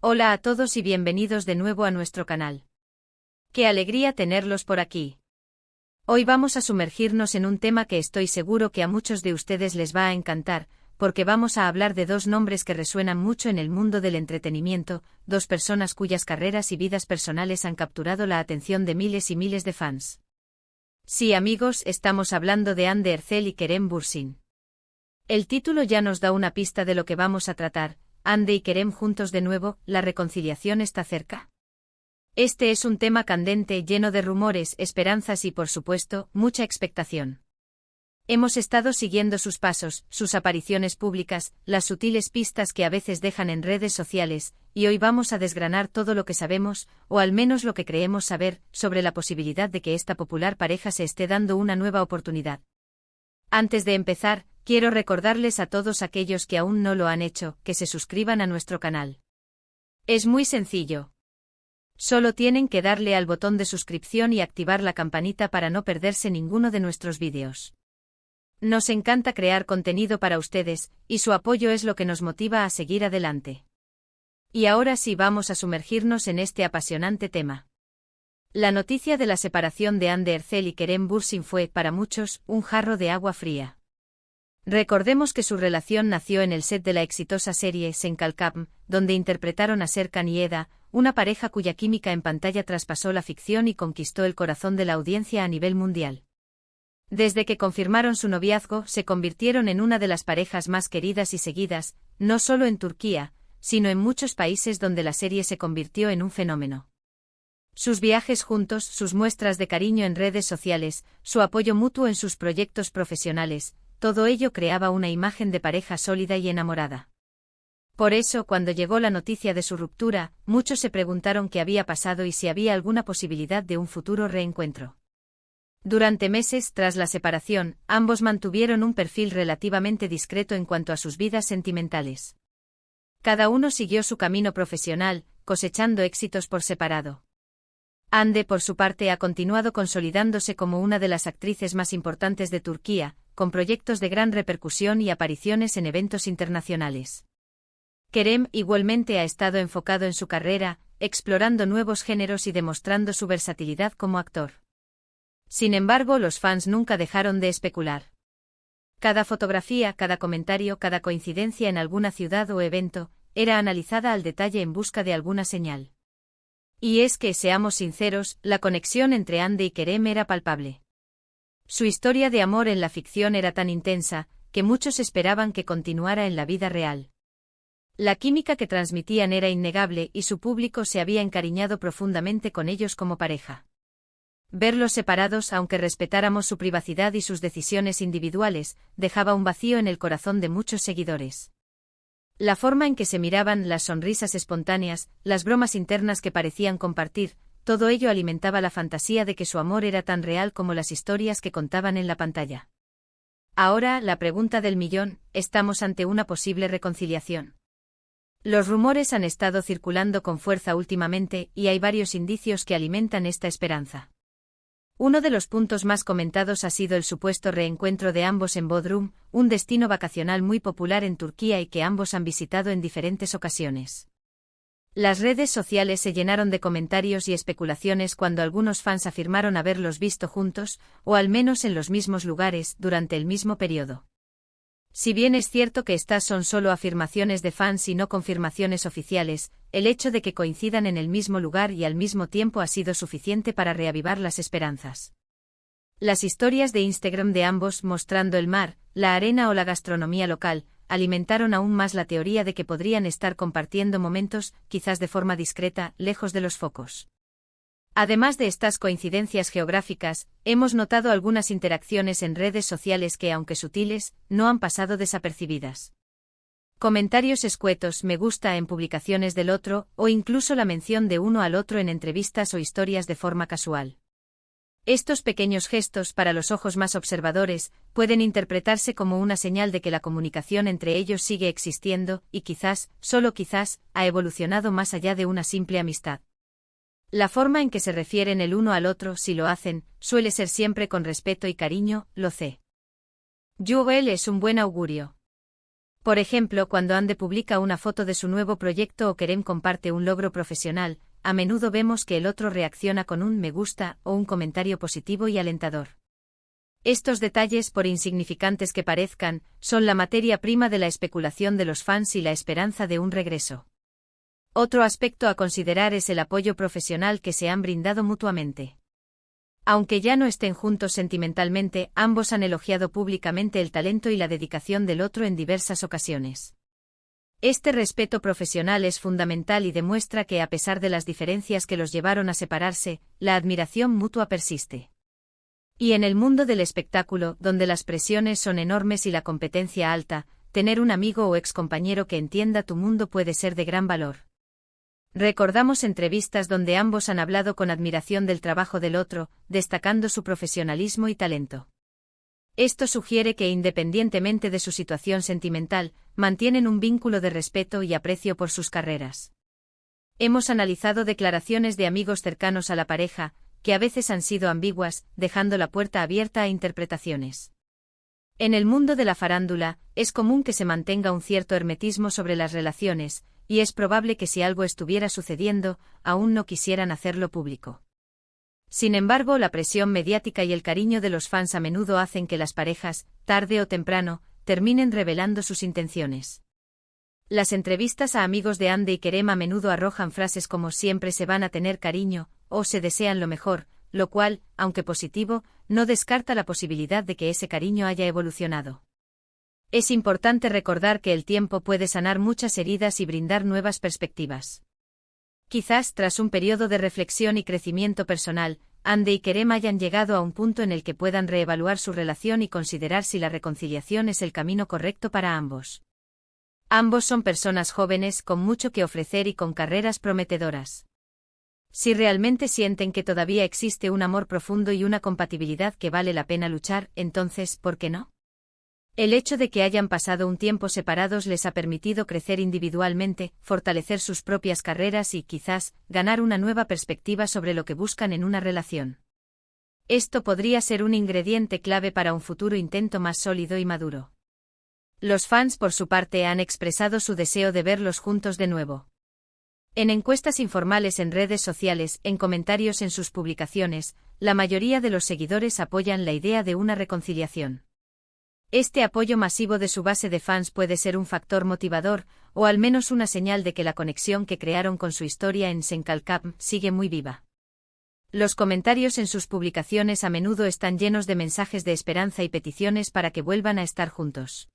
Hola a todos y bienvenidos de nuevo a nuestro canal. ¡Qué alegría tenerlos por aquí! Hoy vamos a sumergirnos en un tema que estoy seguro que a muchos de ustedes les va a encantar, porque vamos a hablar de dos nombres que resuenan mucho en el mundo del entretenimiento, dos personas cuyas carreras y vidas personales han capturado la atención de miles y miles de fans. Sí, amigos, estamos hablando de Hande Erçel y Kerem Bürsin. El título ya nos da una pista de lo que vamos a tratar. Hande y Kerem juntos de nuevo, ¿la reconciliación está cerca? Este es un tema candente, lleno de rumores, esperanzas y, por supuesto, mucha expectación. Hemos estado siguiendo sus pasos, sus apariciones públicas, las sutiles pistas que a veces dejan en redes sociales, y hoy vamos a desgranar todo lo que sabemos, o al menos lo que creemos saber, sobre la posibilidad de que esta popular pareja se esté dando una nueva oportunidad. Antes de empezar, quiero recordarles a todos aquellos que aún no lo han hecho, que se suscriban a nuestro canal. Es muy sencillo. Solo tienen que darle al botón de suscripción y activar la campanita para no perderse ninguno de nuestros vídeos. Nos encanta crear contenido para ustedes, y su apoyo es lo que nos motiva a seguir adelante. Y ahora sí vamos a sumergirnos en este apasionante tema. La noticia de la separación de Hande Erçel y Kerem Bürsin fue, para muchos, un jarro de agua fría. Recordemos que su relación nació en el set de la exitosa serie Sen Kalkam, donde interpretaron a Serkan y Eda, una pareja cuya química en pantalla traspasó la ficción y conquistó el corazón de la audiencia a nivel mundial. Desde que confirmaron su noviazgo, se convirtieron en una de las parejas más queridas y seguidas, no solo en Turquía, sino en muchos países donde la serie se convirtió en un fenómeno. Sus viajes juntos, sus muestras de cariño en redes sociales, su apoyo mutuo en sus proyectos profesionales, todo ello creaba una imagen de pareja sólida y enamorada. Por eso, cuando llegó la noticia de su ruptura, muchos se preguntaron qué había pasado y si había alguna posibilidad de un futuro reencuentro. Durante meses tras la separación, ambos mantuvieron un perfil relativamente discreto en cuanto a sus vidas sentimentales. Cada uno siguió su camino profesional, cosechando éxitos por separado. Hande, por su parte, ha continuado consolidándose como una de las actrices más importantes de Turquía, con proyectos de gran repercusión y apariciones en eventos internacionales. Kerem igualmente ha estado enfocado en su carrera, explorando nuevos géneros y demostrando su versatilidad como actor. Sin embargo, los fans nunca dejaron de especular. Cada fotografía, cada comentario, cada coincidencia en alguna ciudad o evento, era analizada al detalle en busca de alguna señal. Y es que, seamos sinceros, la conexión entre Hande y Kerem era palpable. Su historia de amor en la ficción era tan intensa, que muchos esperaban que continuara en la vida real. La química que transmitían era innegable y su público se había encariñado profundamente con ellos como pareja. Verlos separados, aunque respetáramos su privacidad y sus decisiones individuales, dejaba un vacío en el corazón de muchos seguidores. La forma en que se miraban, las sonrisas espontáneas, las bromas internas que parecían compartir, todo ello alimentaba la fantasía de que su amor era tan real como las historias que contaban en la pantalla. Ahora, la pregunta del millón, ¿estamos ante una posible reconciliación? Los rumores han estado circulando con fuerza últimamente y hay varios indicios que alimentan esta esperanza. Uno de los puntos más comentados ha sido el supuesto reencuentro de ambos en Bodrum, un destino vacacional muy popular en Turquía y que ambos han visitado en diferentes ocasiones. Las redes sociales se llenaron de comentarios y especulaciones cuando algunos fans afirmaron haberlos visto juntos, o al menos en los mismos lugares, durante el mismo periodo. Si bien es cierto que estas son solo afirmaciones de fans y no confirmaciones oficiales, el hecho de que coincidan en el mismo lugar y al mismo tiempo ha sido suficiente para reavivar las esperanzas. Las historias de Instagram de ambos mostrando el mar, la arena o la gastronomía local, alimentaron aún más la teoría de que podrían estar compartiendo momentos, quizás de forma discreta, lejos de los focos. Además de estas coincidencias geográficas, hemos notado algunas interacciones en redes sociales que, aunque sutiles, no han pasado desapercibidas. Comentarios escuetos, me gusta en publicaciones del otro, o incluso la mención de uno al otro en entrevistas o historias de forma casual. Estos pequeños gestos, para los ojos más observadores, pueden interpretarse como una señal de que la comunicación entre ellos sigue existiendo, y quizás, solo quizás, ha evolucionado más allá de una simple amistad. La forma en que se refieren el uno al otro, si lo hacen, suele ser siempre con respeto y cariño, lo sé. Joel es un buen augurio. Por ejemplo, cuando Ande publica una foto de su nuevo proyecto o Kerem comparte un logro profesional, a menudo vemos que el otro reacciona con un me gusta o un comentario positivo y alentador. Estos detalles, por insignificantes que parezcan, son la materia prima de la especulación de los fans y la esperanza de un regreso. Otro aspecto a considerar es el apoyo profesional que se han brindado mutuamente. Aunque ya no estén juntos sentimentalmente, ambos han elogiado públicamente el talento y la dedicación del otro en diversas ocasiones. Este respeto profesional es fundamental y demuestra que, a pesar de las diferencias que los llevaron a separarse, la admiración mutua persiste. Y en el mundo del espectáculo, donde las presiones son enormes y la competencia alta, tener un amigo o excompañero que entienda tu mundo puede ser de gran valor. Recordamos entrevistas donde ambos han hablado con admiración del trabajo del otro, destacando su profesionalismo y talento. Esto sugiere que, independientemente de su situación sentimental, mantienen un vínculo de respeto y aprecio por sus carreras. Hemos analizado declaraciones de amigos cercanos a la pareja, que a veces han sido ambiguas, dejando la puerta abierta a interpretaciones. En el mundo de la farándula, es común que se mantenga un cierto hermetismo sobre las relaciones, y es probable que si algo estuviera sucediendo, aún no quisieran hacerlo público. Sin embargo, la presión mediática y el cariño de los fans a menudo hacen que las parejas, tarde o temprano, terminen revelando sus intenciones. Las entrevistas a amigos de Ande y Kerem a menudo arrojan frases como siempre se van a tener cariño, o se desean lo mejor, lo cual, aunque positivo, no descarta la posibilidad de que ese cariño haya evolucionado. Es importante recordar que el tiempo puede sanar muchas heridas y brindar nuevas perspectivas. Quizás tras un periodo de reflexión y crecimiento personal, Ande y Kerem hayan llegado a un punto en el que puedan reevaluar su relación y considerar si la reconciliación es el camino correcto para ambos. Ambos son personas jóvenes con mucho que ofrecer y con carreras prometedoras. Si realmente sienten que todavía existe un amor profundo y una compatibilidad que vale la pena luchar, entonces, ¿por qué no? El hecho de que hayan pasado un tiempo separados les ha permitido crecer individualmente, fortalecer sus propias carreras y, quizás, ganar una nueva perspectiva sobre lo que buscan en una relación. Esto podría ser un ingrediente clave para un futuro intento más sólido y maduro. Los fans, por su parte, han expresado su deseo de verlos juntos de nuevo. En encuestas informales en redes sociales, en comentarios en sus publicaciones, la mayoría de los seguidores apoyan la idea de una reconciliación. Este apoyo masivo de su base de fans puede ser un factor motivador, o al menos una señal de que la conexión que crearon con su historia en Senkalkam sigue muy viva. Los comentarios en sus publicaciones a menudo están llenos de mensajes de esperanza y peticiones para que vuelvan a estar juntos.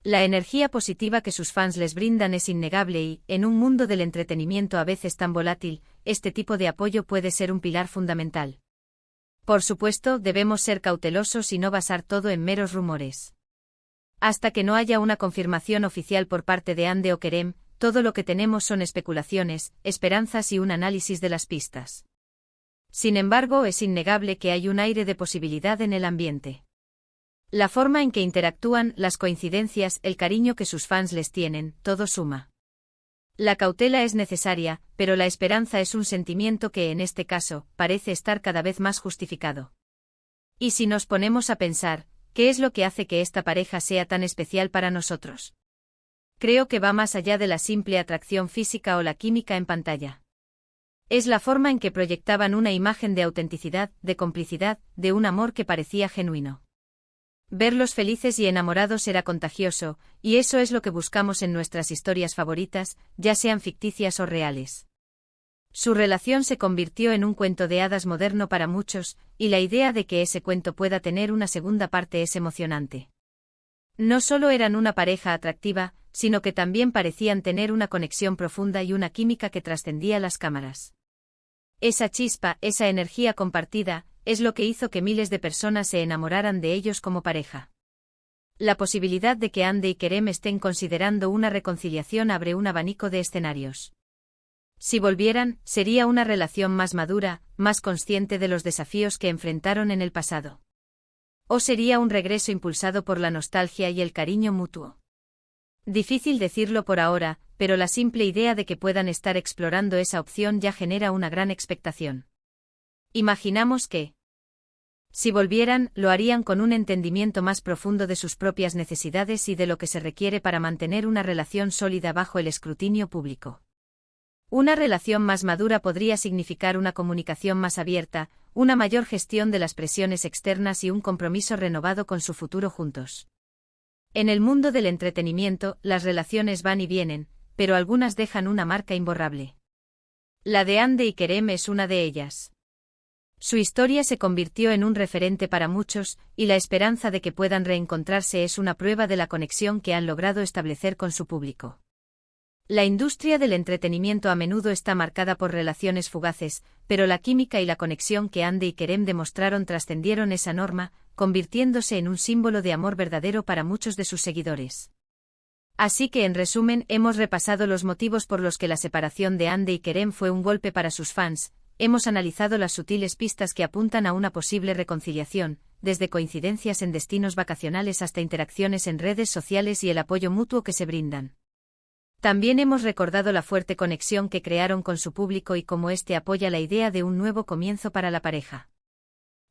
La energía positiva que sus fans les brindan es innegable y, en un mundo del entretenimiento a veces tan volátil, este tipo de apoyo puede ser un pilar fundamental. Por supuesto, debemos ser cautelosos y no basar todo en meros rumores. Hasta que no haya una confirmación oficial por parte de Ande o Kerem, todo lo que tenemos son especulaciones, esperanzas y un análisis de las pistas. Sin embargo, es innegable que hay un aire de posibilidad en el ambiente. La forma en que interactúan, las coincidencias, el cariño que sus fans les tienen, todo suma. La cautela es necesaria, pero la esperanza es un sentimiento que, en este caso, parece estar cada vez más justificado. Y si nos ponemos a pensar, ¿qué es lo que hace que esta pareja sea tan especial para nosotros? Creo que va más allá de la simple atracción física o la química en pantalla. Es la forma en que proyectaban una imagen de autenticidad, de complicidad, de un amor que parecía genuino. Verlos felices y enamorados era contagioso, y eso es lo que buscamos en nuestras historias favoritas, ya sean ficticias o reales. Su relación se convirtió en un cuento de hadas moderno para muchos, y la idea de que ese cuento pueda tener una segunda parte es emocionante. No solo eran una pareja atractiva, sino que también parecían tener una conexión profunda y una química que trascendía las cámaras. Esa chispa, esa energía compartida, es lo que hizo que miles de personas se enamoraran de ellos como pareja. La posibilidad de que Ande y Kerem estén considerando una reconciliación abre un abanico de escenarios. Si volvieran, sería una relación más madura, más consciente de los desafíos que enfrentaron en el pasado. O sería un regreso impulsado por la nostalgia y el cariño mutuo. Difícil decirlo por ahora, pero la simple idea de que puedan estar explorando esa opción ya genera una gran expectación. Imaginamos que Si volvieran, lo harían con un entendimiento más profundo de sus propias necesidades y de lo que se requiere para mantener una relación sólida bajo el escrutinio público. Una relación más madura podría significar una comunicación más abierta, una mayor gestión de las presiones externas y un compromiso renovado con su futuro juntos. En el mundo del entretenimiento, las relaciones van y vienen, pero algunas dejan una marca imborrable. La de Hande y Kerem es una de ellas. Su historia se convirtió en un referente para muchos, y la esperanza de que puedan reencontrarse es una prueba de la conexión que han logrado establecer con su público. La industria del entretenimiento a menudo está marcada por relaciones fugaces, pero la química y la conexión que Hande y Kerem demostraron trascendieron esa norma, convirtiéndose en un símbolo de amor verdadero para muchos de sus seguidores. Así que en resumen, hemos repasado los motivos por los que la separación de Hande y Kerem fue un golpe para sus fans. Hemos analizado las sutiles pistas que apuntan a una posible reconciliación, desde coincidencias en destinos vacacionales hasta interacciones en redes sociales y el apoyo mutuo que se brindan. También hemos recordado la fuerte conexión que crearon con su público y cómo éste apoya la idea de un nuevo comienzo para la pareja.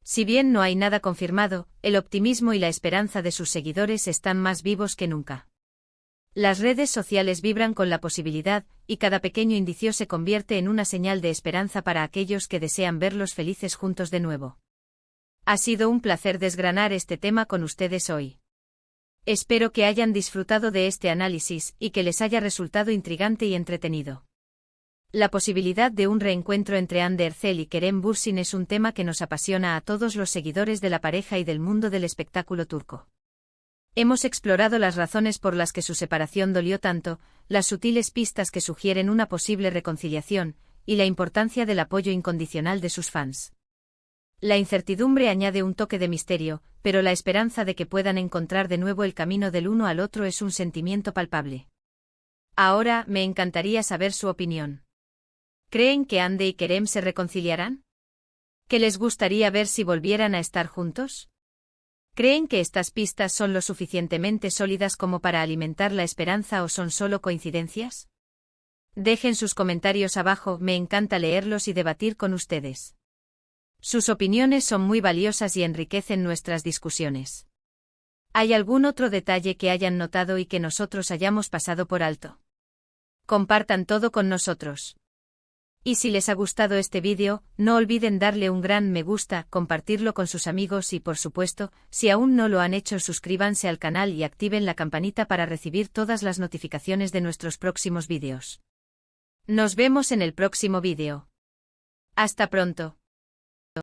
Si bien no hay nada confirmado, el optimismo y la esperanza de sus seguidores están más vivos que nunca. Las redes sociales vibran con la posibilidad, y cada pequeño indicio se convierte en una señal de esperanza para aquellos que desean verlos felices juntos de nuevo. Ha sido un placer desgranar este tema con ustedes hoy. Espero que hayan disfrutado de este análisis y que les haya resultado intrigante y entretenido. La posibilidad de un reencuentro entre Hande Erçel y Kerem Bürsin es un tema que nos apasiona a todos los seguidores de la pareja y del mundo del espectáculo turco. Hemos explorado las razones por las que su separación dolió tanto, las sutiles pistas que sugieren una posible reconciliación, y la importancia del apoyo incondicional de sus fans. La incertidumbre añade un toque de misterio, pero la esperanza de que puedan encontrar de nuevo el camino del uno al otro es un sentimiento palpable. Ahora, me encantaría saber su opinión. ¿Creen que Hande y Kerem se reconciliarán? ¿Qué les gustaría ver si volvieran a estar juntos? ¿Creen que estas pistas son lo suficientemente sólidas como para alimentar la esperanza o son solo coincidencias? Dejen sus comentarios abajo, me encanta leerlos y debatir con ustedes. Sus opiniones son muy valiosas y enriquecen nuestras discusiones. ¿Hay algún otro detalle que hayan notado y que nosotros hayamos pasado por alto? Compartan todo con nosotros. Y si les ha gustado este vídeo, no olviden darle un gran me gusta, compartirlo con sus amigos y por supuesto, si aún no lo han hecho, suscríbanse al canal y activen la campanita para recibir todas las notificaciones de nuestros próximos vídeos. Nos vemos en el próximo vídeo. Hasta pronto.